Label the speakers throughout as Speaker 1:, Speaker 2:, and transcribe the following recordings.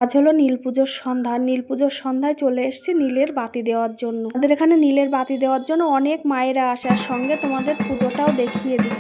Speaker 1: আজ হলো নীল পুজোর সন্ধ্যা। নীল পুজোর সন্ধ্যায় চলে এসেছি নীলের বাতি দেওয়ার জন্য। আমাদের এখানে নীলের বাতি দেওয়ার জন্য অনেক মায়েরা আসে, আর সঙ্গে তোমাদের পুজোটাও দেখিয়ে দিই।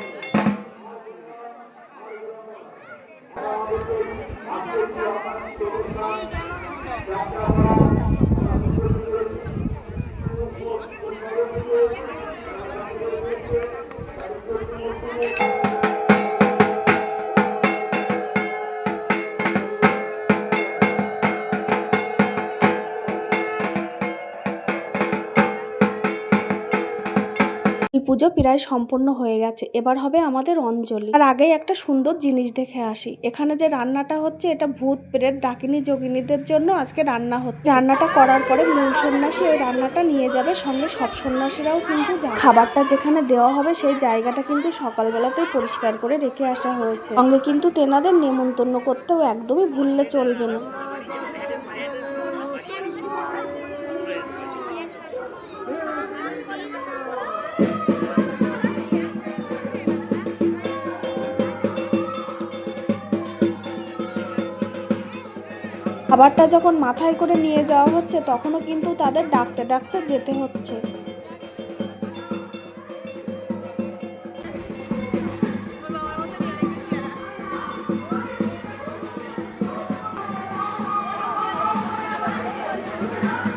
Speaker 1: পুজো প্রায় সম্পূর্ণ হয়ে গেছে, এবার হবে আমাদের অঞ্জলি। আর আগেই একটা সুন্দর জিনিস দেখে আসি। এখানে যে রান্নাটা হচ্ছে এটা ভূত প্রেত ডাকিনী যোগিনীদের জন্য আজকে রান্না হচ্ছে। রান্নাটা করার পরে মূল সন্ন্যাসী ওই রান্নাটা নিয়ে যাবে, সঙ্গে সব সন্ন্যাসীরাও কিন্তু যাবে। খাবারটা যেখানে দেওয়া হবে সেই জায়গাটা কিন্তু সকালবেলাতেই পরিষ্কার করে রেখে আসা হয়েছে। সঙ্গে কিন্তু তেনাদের নেমন্তন্ন করতেও একদমই ভুললে চলবে না। খাবারটা যখন মাথায় করে নিয়ে যাওয়া হচ্ছে তখনও কিন্তু তাদের ডাকতে ডাকতে যেতে হচ্ছে।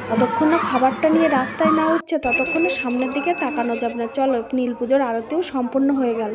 Speaker 1: যতক্ষণ না খাবারটা নিয়ে রাস্তায় না উঠছে ততক্ষণে সামনের দিকে তাকানো যাবে না। চলো, নীল পুজোর আরতিও সম্পূর্ণ হয়ে গেল।